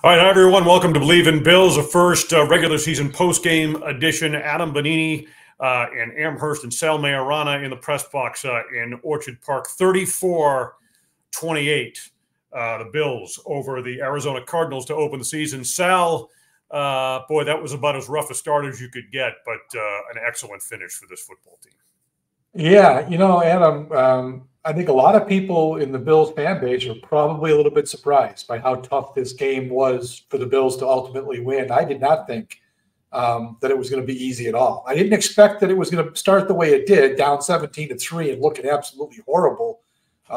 All right, everyone, welcome to Believe in Bills, the first regular season post-game edition. Adam Benigni and Amherst and Sal Maiorana in the press box in Orchard Park. 34-28, the Bills over the Arizona Cardinals to open the season. Sal, boy, that was about as rough a start as you could get, but an excellent finish for this football team. Yeah, Adam, I think a lot of people in the Bills fan base are probably a little bit surprised by how tough this game was for the Bills to ultimately win. I did not think that it was going to be easy at all. I didn't expect that it was going to start the way it did, down 17-3 and looking absolutely horrible,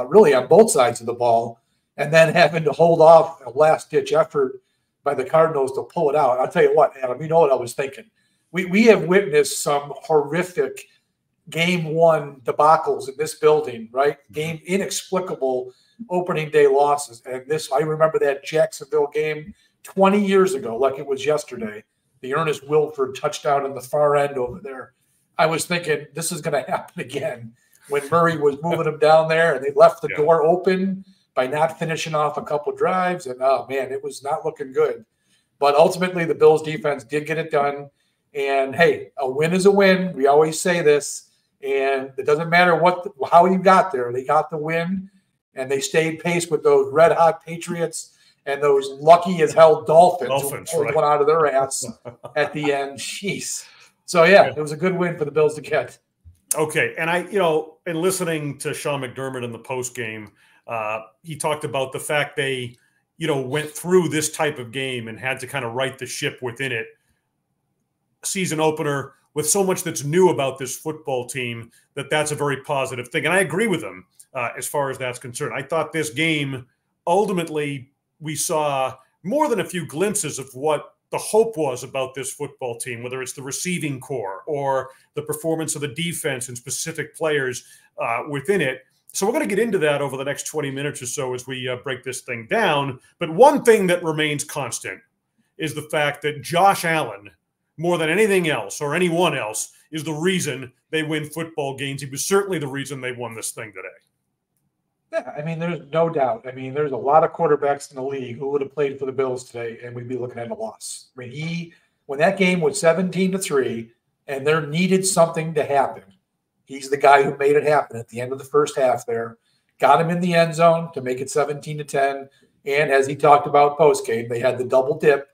really on both sides of the ball, and then having to hold off a last-ditch effort by the Cardinals to pull it out. I'll tell you what, Adam, you know what I was thinking. We have witnessed some horrific game one debacles in this building, right? Game inexplicable opening day losses. And this, I remember that Jacksonville game 20 years ago, like it was yesterday, the Ernest Wilford touchdown in the far end over there. I was thinking this is going to happen again when Murray was moving them down there and they left the door open by not finishing off a couple drives. And oh man, it was not looking good. But ultimately the Bills defense did get it done. And hey, a win is a win. We always say this. And it doesn't matter how you got there. They got the win, and they stayed pace with those red-hot Patriots and those lucky-as-hell Dolphins who pulled one out of their ass at the end. Jeez. So, yeah, it was a good win for the Bills to get. Okay, and in listening to Sean McDermott in the postgame, he talked about the fact they, went through this type of game and had to kind of right the ship within it. Season opener, with so much that's new about this football team, that's a very positive thing. And I agree with him as far as that's concerned. I thought this game, ultimately, we saw more than a few glimpses of what the hope was about this football team, whether it's the receiving core or the performance of the defense and specific players within it. So we're going to get into that over the next 20 minutes or so as we break this thing down. But one thing that remains constant is the fact that Josh Allen, more than anything else or anyone else, is the reason they win football games. He was certainly the reason they won this thing today. Yeah, I mean, there's no doubt. I mean, there's a lot of quarterbacks in the league who would have played for the Bills today, and we'd be looking at a loss. I mean, when that game was 17-3 and there needed something to happen, he's the guy who made it happen at the end of the first half there, got him in the end zone to make it 17-10. And as he talked about post-game, they had the double dip,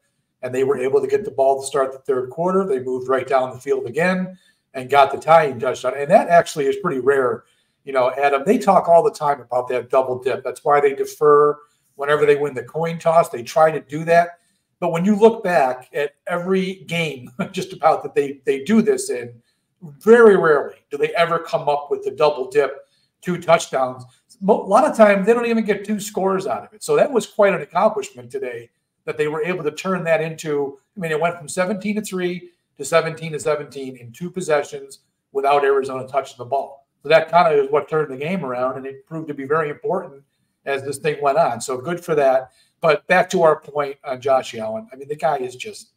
and they were able to get the ball to start the third quarter. They moved right down the field again and got the tying touchdown. And that actually is pretty rare. Adam, they talk all the time about that double dip. That's why they defer whenever they win the coin toss. They try to do that. But when you look back at every game just about that they do this in, very rarely do they ever come up with the double dip, 2 touchdowns. A lot of times they don't even get 2 scores out of it. So that was quite an accomplishment today, that they were able to turn that into, it went from 17-3 to 17-17 in 2 possessions without Arizona touching the ball. So that kind of is what turned the game around, and it proved to be very important as this thing went on. So good for that. But back to our point on Josh Allen. I mean, the guy is just,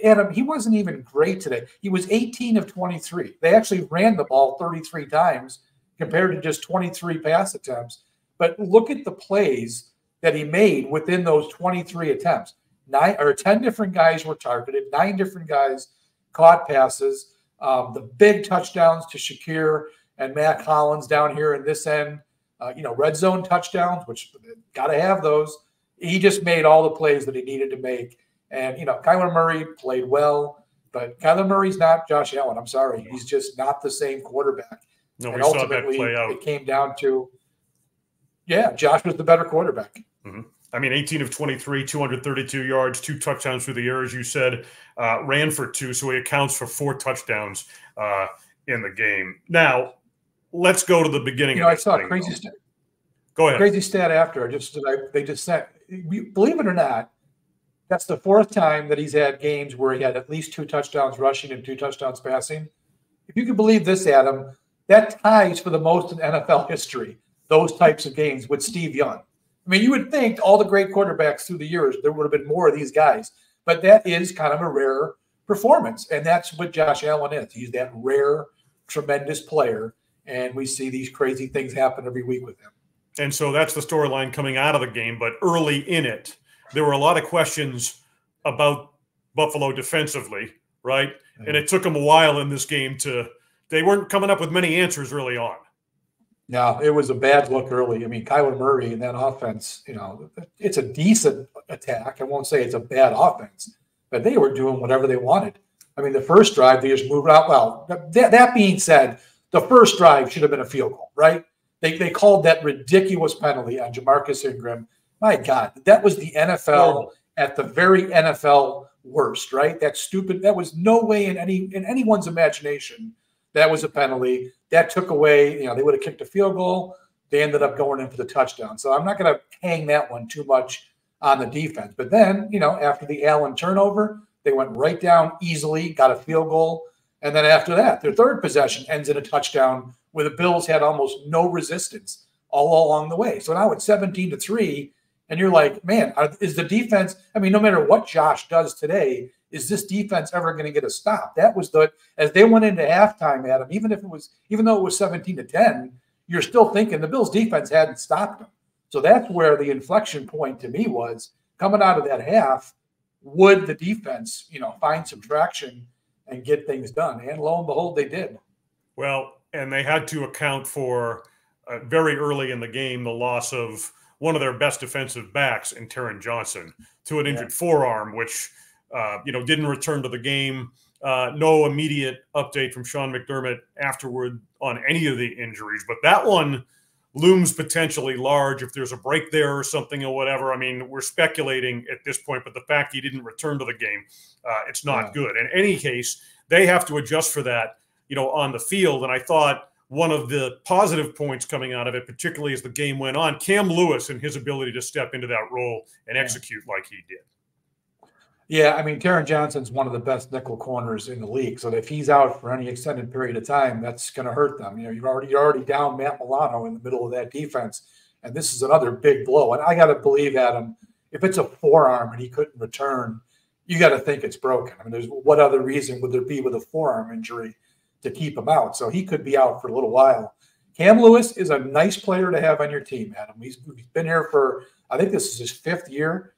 Adam, he wasn't even great today. He was 18 of 23. They actually ran the ball 33 times compared to just 23 pass attempts. But look at the plays that he made within those 23 attempts. 10 different guys were targeted, 9 different guys caught passes. The big touchdowns to Shakir and Matt Collins down here in this end, red zone touchdowns, which got to have those. He just made all the plays that he needed to make. And, Kyler Murray played well, but Kyler Murray's not Josh Allen. I'm sorry. He's just not the same quarterback. No, and we saw that play out. It came down to, Josh was the better quarterback. Mm-hmm. 18 of 23, 232 yards, 2 touchdowns through the air, as you said, ran for 2, so he accounts for 4 touchdowns in the game. Now, let's go to the beginning. I saw a crazy stat. Go ahead. Crazy stat after. They just said, believe it or not, that's the 4th time that he's had games where he had at least 2 touchdowns rushing and 2 touchdowns passing. If you can believe this, Adam, that ties for the most in NFL history, those types of games with Steve Young. You would think all the great quarterbacks through the years, there would have been more of these guys. But that is kind of a rare performance. And that's what Josh Allen is. He's that rare, tremendous player. And we see these crazy things happen every week with him. And so that's the storyline coming out of the game. But early in it, there were a lot of questions about Buffalo defensively, right? And it took them a while in this game they weren't coming up with many answers early on. No, it was a bad look early. I mean, Kyler Murray and that offense, it's a decent attack. I won't say it's a bad offense, but they were doing whatever they wanted. I mean, the first drive, they just moved out. Well, that being said, the first drive should have been a field goal, right? They called that ridiculous penalty on Jamarcus Ingram. My God, that was the NFL at the very NFL worst, right? That stupid. That was no way in anyone's imagination that was a penalty. That took away. They would have kicked a field goal. They ended up going in for the touchdown. So I'm not going to hang that one too much on the defense. But then, after the Allen turnover, they went right down easily, got a field goal. And then after that, their third possession ends in a touchdown where the Bills had almost no resistance all along the way. So now it's 17-3, and you're like, man, is the defense – I mean, no matter what Josh does today, is this defense ever going to get a stop? That was as they went into halftime, Adam, even though it was 17-10, you're still thinking the Bills defense hadn't stopped them. So that's where the inflection point to me was coming out of that half. Would the defense, find some traction and get things done? And lo and behold, they did. Well, and they had to account for very early in the game the loss of one of their best defensive backs in Taron Johnson to an injured forearm, which didn't return to the game. No immediate update from Sean McDermott afterward on any of the injuries, but that one looms potentially large if there's a break there or something or whatever. I mean, we're speculating at this point, but the fact he didn't return to the game, it's not good. In any case, they have to adjust for that, on the field. And I thought one of the positive points coming out of it, particularly as the game went on, Cam Lewis and his ability to step into that role and execute like he did. Yeah, I mean, Taron Johnson's one of the best nickel corners in the league. So if he's out for any extended period of time, that's going to hurt them. You're already down Matt Milano in the middle of that defense, and this is another big blow. And I got to believe, Adam, if it's a forearm and he couldn't return, you got to think it's broken. I mean, what other reason would there be with a forearm injury to keep him out? So he could be out for a little while. Cam Lewis is a nice player to have on your team, Adam. He's been here for, I think this is his 5th year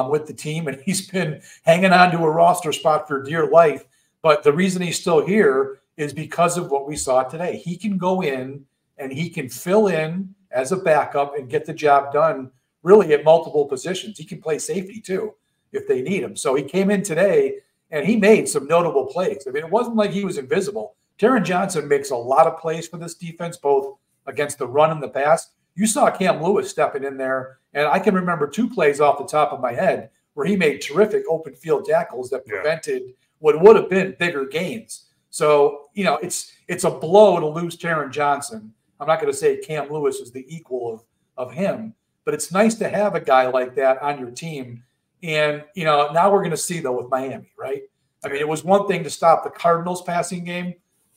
with the team, and he's been hanging on to a roster spot for dear life. But the reason he's still here is because of what we saw today. He can go in and he can fill in as a backup and get the job done really at multiple positions. He can play safety too if they need him. So he came in today and he made some notable plays. I mean, it wasn't like he was invisible. Taron Johnson makes a lot of plays for this defense, both against the run and the pass. You saw Cam Lewis stepping in there, and I can remember 2 plays off the top of my head where he made terrific open field tackles that prevented what would have been bigger gains. So, it's a blow to lose Taron Johnson. I'm not going to say Cam Lewis is the equal of him, but it's nice to have a guy like that on your team. And, now we're going to see, though, with Miami, right? I mean, it was one thing to stop the Cardinals passing game.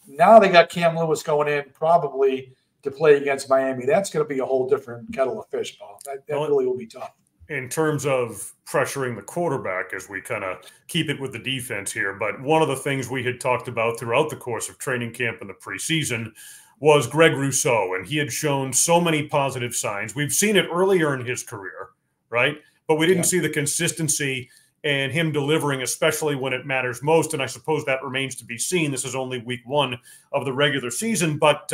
Now they got Cam Lewis going in probably to play against Miami. That's going to be a whole different kettle of fish, Paul. That really will be tough. In terms of pressuring the quarterback, as we kind of keep it with the defense here, but one of the things we had talked about throughout the course of training camp and the preseason was Greg Rousseau, and he had shown so many positive signs. We've seen it earlier in his career, right? But we didn't see the consistency and him delivering, especially when it matters most, and I suppose that remains to be seen. This is only week 1 of the regular season, but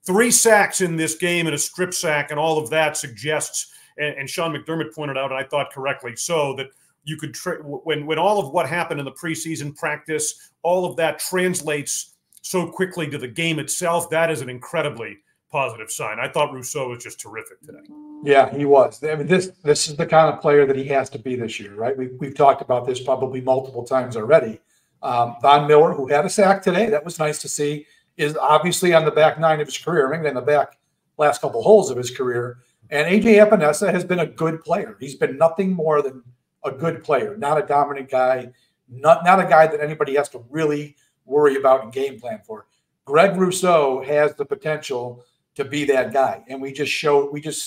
3 sacks in this game and a strip sack and all of that suggests, and Sean McDermott pointed out, and I thought correctly so, that you could when all of what happened in the preseason practice, all of that translates so quickly to the game itself. That is an incredibly positive sign. I thought Rousseau was just terrific today. Yeah, he was. I mean, this is the kind of player that he has to be this year, right? We've talked about this probably multiple times already. Von Miller, who had a sack today, that was nice to see, is obviously on the back 9 of his career, maybe in the back last couple holes of his career. And A.J. Epinesa has been a good player. He's been nothing more than a good player, not a dominant guy, not a guy that anybody has to really worry about and game plan for. Greg Rousseau has the potential to be that guy. And we just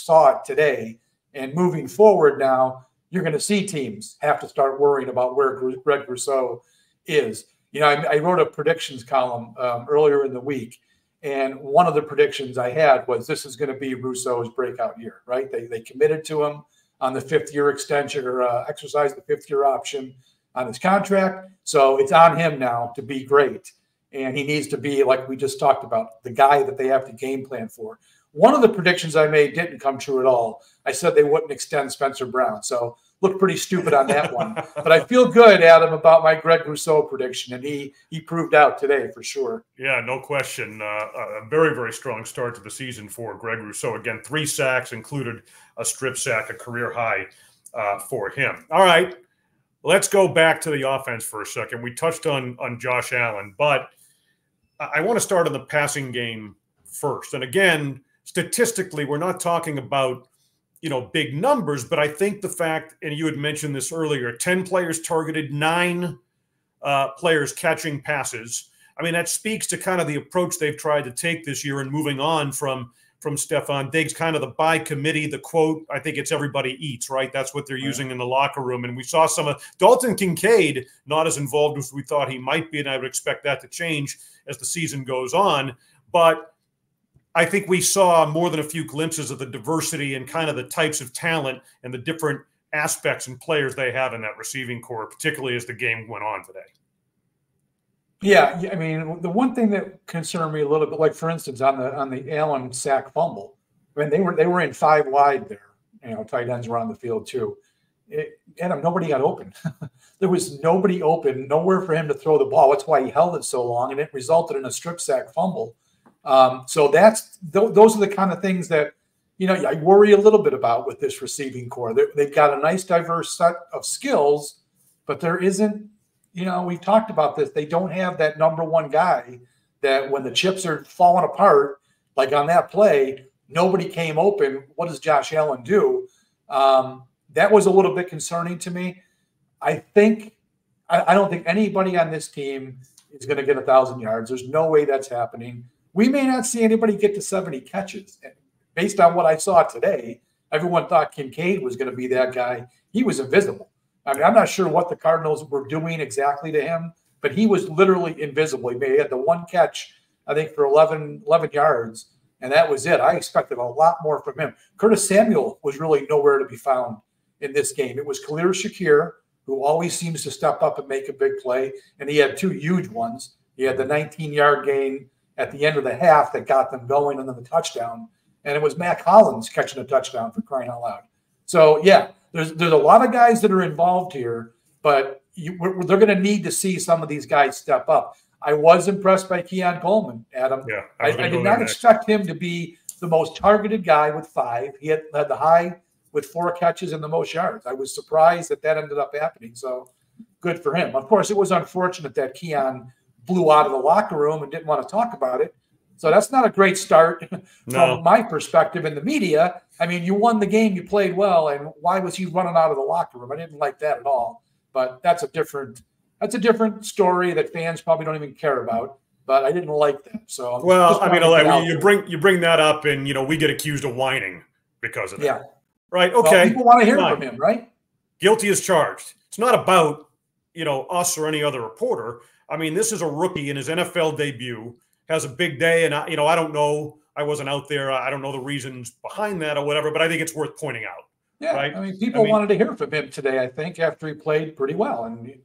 saw it today. And moving forward now, you're going to see teams have to start worrying about where Greg Rousseau is. I wrote a predictions column earlier in the week, and one of the predictions I had was this is going to be Rousseau's breakout year, right? They committed to him. on the 5th-year extension or exercise the 5th-year option on his contract. So it's on him now to be great. And he needs to be, like we just talked about, the guy that they have to game plan for. One of the predictions I made didn't come true at all. I said they wouldn't extend Spencer Brown. So looked pretty stupid on that one. But I feel good, Adam, about my Greg Rousseau prediction. And he proved out today for sure. Yeah, no question. A very, very strong start to the season for Greg Rousseau. Again, 3 sacks, included a strip sack, a career high for him. All right, let's go back to the offense for a second. We touched on Josh Allen, but I want to start on the passing game first. And again, statistically, we're not talking about, big numbers, but I think the fact, and you had mentioned this earlier, 10 players targeted, 9 players catching passes. I mean, that speaks to kind of the approach they've tried to take this year and moving on from Stephon Diggs, kind of the by committee, the quote, I think it's everybody eats, right? That's what they're using in the locker room. And we saw some of Dalton Kincaid not as involved as we thought he might be, and I would expect that to change as the season goes on. But I think we saw more than a few glimpses of the diversity and kind of the types of talent and the different aspects and players they have in that receiving corps, particularly as the game went on today. Yeah, I mean, the one thing that concerned me a little bit, like for instance, on the Allen sack fumble, I mean, they were in 5 wide there. Tight ends were on the field too. Adam, nobody got open. There was nobody open, nowhere for him to throw the ball. That's why he held it so long, and it resulted in a strip sack fumble. So those are the kind of things that I worry a little bit about with this receiving core. They've got a nice diverse set of skills, but there isn't. We've talked about this. They don't have that number one guy that when the chips are falling apart, like on that play, nobody came open. What does Josh Allen do? That was a little bit concerning to me. I don't think anybody on this team is going to get 1,000 yards. There's no way that's happening. We may not see anybody get to 70 catches. Based on what I saw today, everyone thought Kincaid was going to be that guy. He was invisible. I mean, I'm not sure what the Cardinals were doing exactly to him, but he was literally invisible. He had the 1 catch, I think, for 11 yards, and that was it. I expected a lot more from him. Curtis Samuel was really nowhere to be found in this game. It was Khalil Shakir, who always seems to step up and make a big play, and he had 2 huge ones. He had the 19-yard gain at the end of the half that got them going, and then the touchdown. And it was Mac Hollins catching a touchdown, for crying out loud. So, yeah, there's a lot of guys that are involved here, but they're going to need to see some of these guys step up. I was impressed by Keon Coleman, Adam. Yeah, I did not expect him to be the most targeted guy with 5. He had the high with 4 catches and the most yards. I was surprised that ended up happening. So good for him. Of course, it was unfortunate that Keon blew out of the locker room and didn't want to talk about it. So that's not a great start from my perspective in the media. I mean, you won the game, you played well, and why was he running out of the locker room? I didn't like that at all. But that's a different story that fans probably don't even care about. But I didn't like that. So you bring that up, and we get accused of whining because of that. Yeah. Right. Okay. Well, people want to hear from him, right? Guilty as charged. It's not about us or any other reporter. I mean, this is a rookie in his NFL debut. Has a big day, and I don't know. I wasn't out there. I don't know the reasons behind that or whatever, but I think it's worth pointing out. Yeah, right? I mean, people wanted to hear from him today, I think, after he played pretty well, and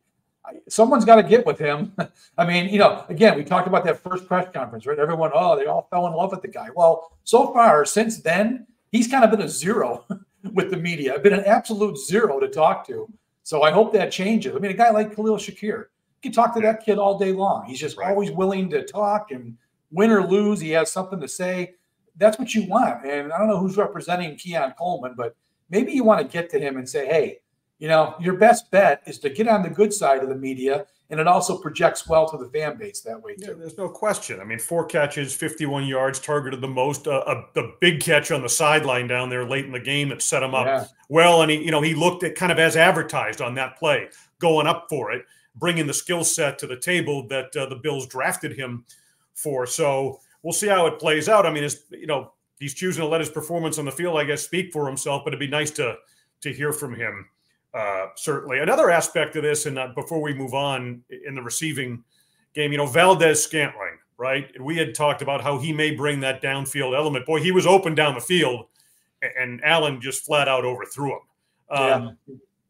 someone's got to get with him. I mean, again, we talked about that first press conference, right? Everyone, they all fell in love with the guy. Well, so far since then, he's kind of been a zero with the media. Been an absolute zero to talk to. So I hope that changes. I mean, a guy like Khalil Shakir. You can talk to that kid all day long. He's just always willing to talk, and win or lose, he has something to say. That's what you want. And I don't know who's representing Keon Coleman, but maybe you want to get to him and say, hey, your best bet is to get on the good side of the media, and it also projects well to the fan base that way too. Yeah, there's no question. I mean, 4 catches, 51 yards, targeted the most. The big catch on the sideline down there late in the game that set him up well, and he looked at kind of as advertised on that play, going up for it, bringing the skill set to the table that the Bills drafted him for. So we'll see how it plays out. I mean, he's choosing to let his performance on the field, I guess, speak for himself, but it'd be nice to hear from him, certainly. Another aspect of this, and before we move on in the receiving game, Valdez-Scantling, right? We had talked about how he may bring that downfield element. Boy, he was open down the field, and Allen just flat out overthrew him. Yeah.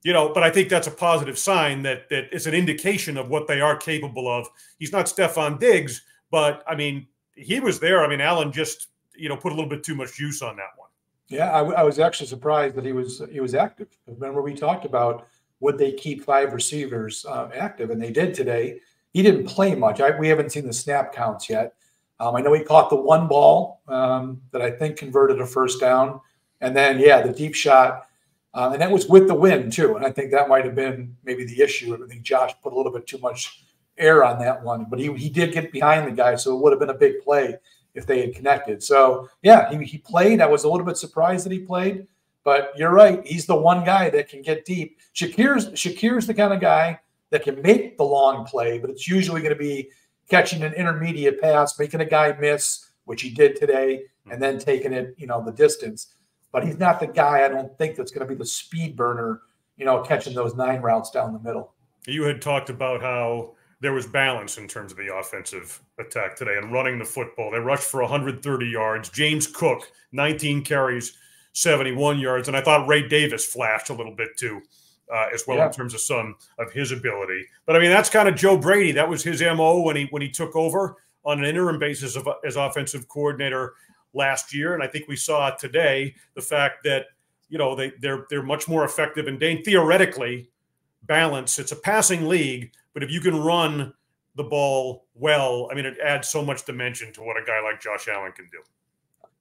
You know, but I think that's a positive sign that it's an indication of what they are capable of. He's not Stephon Diggs, but I mean, he was there. I mean, Allen just, you know, put a little bit too much juice on that one. Yeah, I was actually surprised that he was active. Remember, we talked about would they keep 5 receivers active, and they did today. He didn't play much. We haven't seen the snap counts yet. I know he caught the one ball that I think converted a first down, and then the deep shot. And that was with the wind, too. And I think that might have been maybe the issue. I think Josh put a little bit too much air on that one. But he did get behind the guy, so it would have been a big play if they had connected. So, yeah, he played. I was a little bit surprised that he played. But you're right. He's the one guy that can get deep. Shakir's the kind of guy that can make the long play, but it's usually going to be catching an intermediate pass, making a guy miss, which he did today, and then taking it, the distance. But he's not the guy, I don't think, that's going to be the speed burner, catching those 9 routes down the middle. You had talked about how there was balance in terms of the offensive attack today and running the football. They rushed for 130 yards. James Cook, 19 carries, 71 yards. And I thought Ray Davis flashed a little bit too, as well, in terms of some of his ability. But, I mean, that's kind of Joe Brady. That was his MO when he took over on an interim basis as offensive coordinator last year. And I think we saw today the fact that, they're much more effective and theoretically balanced. It's a passing league, but if you can run the ball well, I mean, it adds so much dimension to what a guy like Josh Allen can do.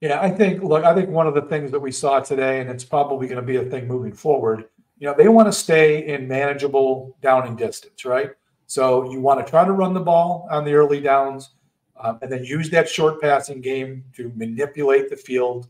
Yeah, I think one of the things that we saw today, and it's probably going to be a thing moving forward, they want to stay in manageable down and distance, right? So you want to try to run the ball on the early downs, and then use that short passing game to manipulate the field,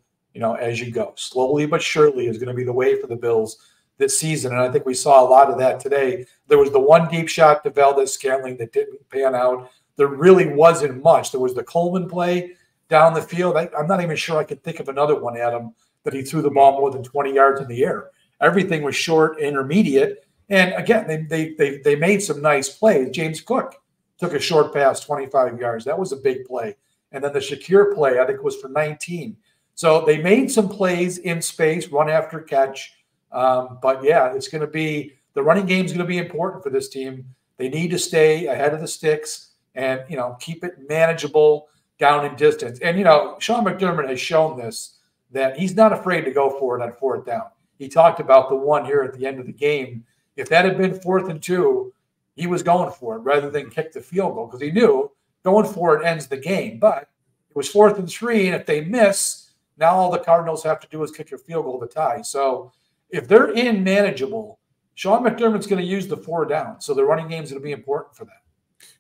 as you go. Slowly but surely is going to be the way for the Bills this season. And I think we saw a lot of that today. There was the one deep shot to Valdez-Scantling that didn't pan out. There really wasn't much. There was the Coleman play down the field. I'm not even sure I could think of another one, Adam, that he threw the ball more than 20 yards in the air. Everything was short, intermediate. And again, they made some nice plays. James Cook took a short pass, 25 yards. That was a big play. And then the Shakir play, I think, was for 19. So they made some plays in space, run after catch. But, it's going to be – the running game is going to be important for this team. They need to stay ahead of the sticks and, keep it manageable down in distance. And, Sean McDermott has shown this, that he's not afraid to go for it on 4th down. He talked about the one here at the end of the game. If that had been 4th and 2, he was going for it rather than kick the field goal because he knew going for it ends the game. But it was 4th and 3, and if they miss, now all the Cardinals have to do is kick a field goal to tie. So if they're in manageable, Sean McDermott's going to use the 4 down. So the running game is going to be important for that.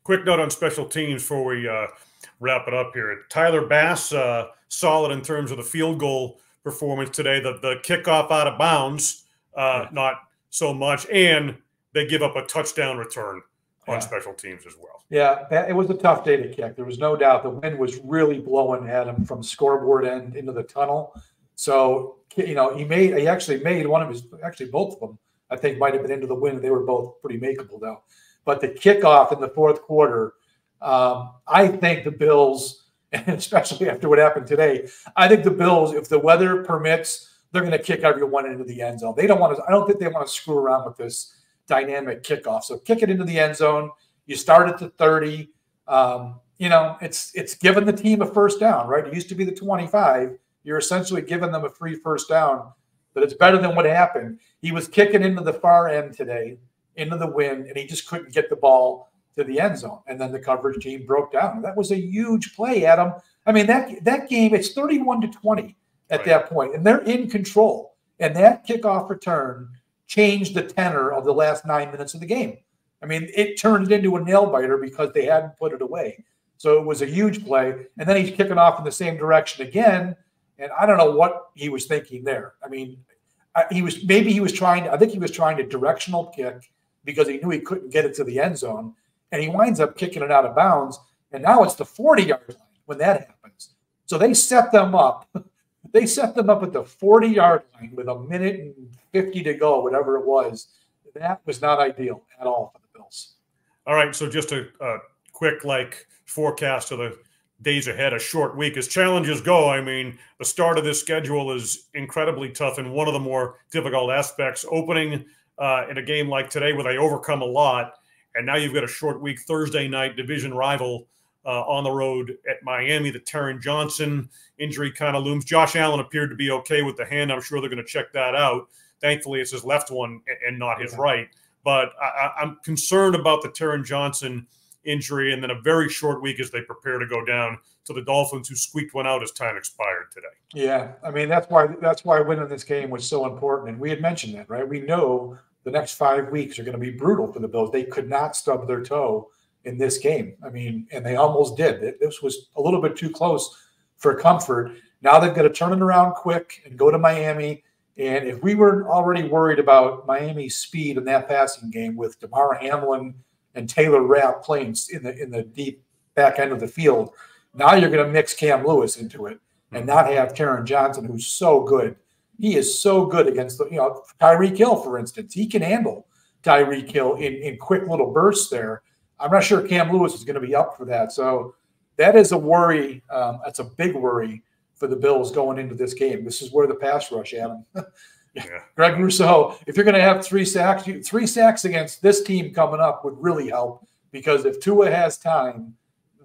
Quick note on special teams before we wrap it up here. Tyler Bass, solid in terms of the field goal performance today. The kickoff out of bounds, not so much. And they give up a touchdown return on special teams as well. Yeah, it was a tough day to kick. There was no doubt the wind was really blowing at him from scoreboard end into the tunnel. So, he actually made both of them, I think, might have been into the wind. They were both pretty makeable, though. But the kickoff in the 4th quarter, I think the Bills, and especially after what happened today, I think the Bills, if the weather permits, they're going to kick everyone into the end zone. I don't think they want to screw around with this dynamic kickoff. So kick it into the end zone. You start at the 30. It's giving the team a first down, right? It used to be the 25. You're essentially giving them a free first down, but it's better than what happened. He was kicking into the far end today, into the wind, and he just couldn't get the ball to the end zone. And then the coverage team broke down. That was a huge play, Adam. I mean, that game, it's 31-20 at that point, and they're in control. And that kickoff return changed the tenor of the last 9 minutes of the game. I mean, it turned it into a nail biter because they hadn't put it away. So it was a huge play. And then he's kicking off in the same direction again. And I don't know what he was thinking there. I mean, I think he was trying to directional kick because he knew he couldn't get it to the end zone. And he winds up kicking it out of bounds. And now it's the 40-yard line when that happens. So they set them up. They set them up at the 40-yard line with 1:50 to go, whatever it was. That was not ideal at all for the Bills. All right, so just a quick forecast of the days ahead, a short week. As challenges go, I mean, the start of this schedule is incredibly tough, and one of the more difficult aspects, opening in a game like today where they overcome a lot, and now you've got a short week, Thursday night, division rival on the road at Miami. The Taron Johnson injury kind of looms. Josh Allen appeared to be okay with the hand. I'm sure they're going to check that out. Thankfully, it's his left one and not his right. But I'm concerned about the Taron Johnson injury, and then a very short week as they prepare to go down to the Dolphins, who squeaked one out as time expired today. Yeah, I mean, that's why winning this game was so important. And we had mentioned that, right? We know the next 5 weeks are going to be brutal for the Bills. They could not stub their toe in this game. I mean, and they almost did. This was a little bit too close for comfort. Now they've got to turn it around quick and go to Miami. And if we were already worried about Miami's speed in that passing game with DeMar Hamlin and Taylor Rapp playing in the deep back end of the field, now you're going to mix Cam Lewis into it and not have Taron Johnson, who's so good. He is so good against Tyreek Hill, for instance. He can handle Tyreek Hill in quick little bursts there. I'm not sure Cam Lewis is going to be up for that. So that is a worry. That's a big worry for the Bills going into this game. This is where the pass rush, Adam. Yeah. Greg Rousseau, if you're going to have 3 sacks against this team coming up would really help, because if Tua has time,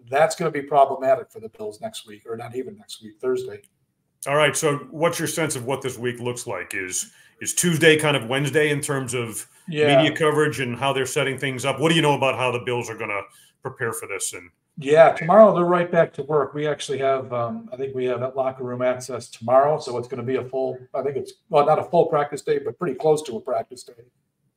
that's going to be problematic for the Bills next week, or not even next week, Thursday. All right. So what's your sense of what this week looks like? Is Tuesday kind of Wednesday in terms of media coverage and how they're setting things up? What do you know about how the Bills are going to prepare for this? And tomorrow they're right back to work. We actually have, I think we have that locker room access tomorrow. So it's going to be a full, I think it's, well, not a full practice day, but pretty close to a practice day.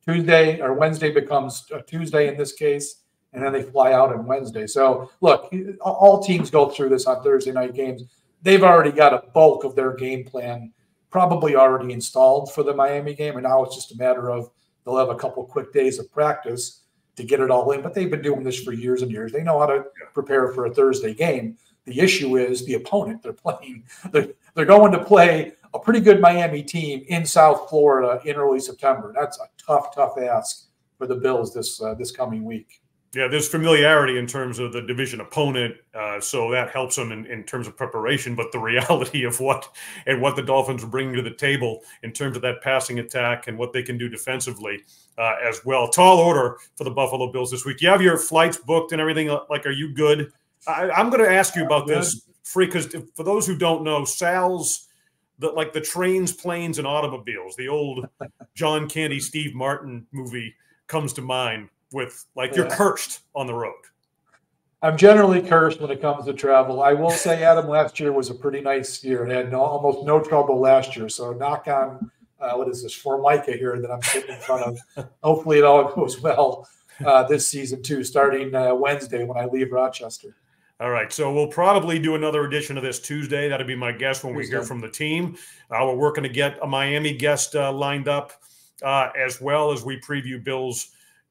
Tuesday or Wednesday becomes a Tuesday in this case, and then they fly out on Wednesday. So look, all teams go through this on Thursday night games. They've already got a bulk of their game plan probably already installed for the Miami game. And now it's just a matter of they'll have a couple quick days of practice to get it all in. But they've been doing this for years and years. They know how to prepare for a Thursday game. The issue is the opponent they're playing. They're going to play a pretty good Miami team in South Florida in early September. That's a tough ask for the Bills this coming week. Yeah, there's familiarity in terms of the division opponent, so that helps them in terms of preparation. But the reality of what the Dolphins are bringing to the table in terms of that passing attack and what they can do defensively as well. Tall order for the Buffalo Bills this week. You have your flights booked and everything. Like, are you good? I'm going to ask you about this, because for those who don't know, Sal's the trains, planes, and automobiles. The old John Candy, Steve Martin movie comes to mind. With you're cursed on the road. I'm generally cursed when it comes to travel. I will say, Adam, last year was a pretty nice year and had almost no trouble last year. So knock on, what is this, Formica here that I'm sitting in front of. Hopefully it all goes well this season too, starting Wednesday when I leave Rochester. All right, so we'll probably do another edition of this Tuesday. That'll be my guess when we hear from the team. We're working to get a Miami guest lined up as well as we preview Bills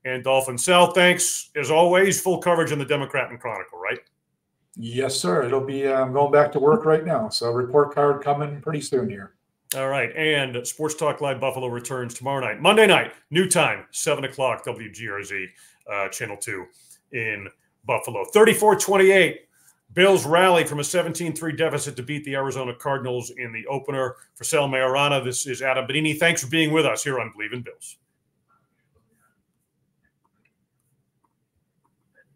and Dolphins. Sal, thanks as always. Full coverage in the Democrat and Chronicle, right? Yes, sir. It'll be. I'm going back to work right now, so report card coming pretty soon here. All right, and Sports Talk Live Buffalo returns tomorrow night, Monday night, new time, 7 o'clock, WGRZ Channel 2 in Buffalo. 34-28. Bills rally from a 17-3 deficit to beat the Arizona Cardinals in the opener. For Sal Maiorana, this is Adam Benigni. Thanks for being with us here on Believe in Bills.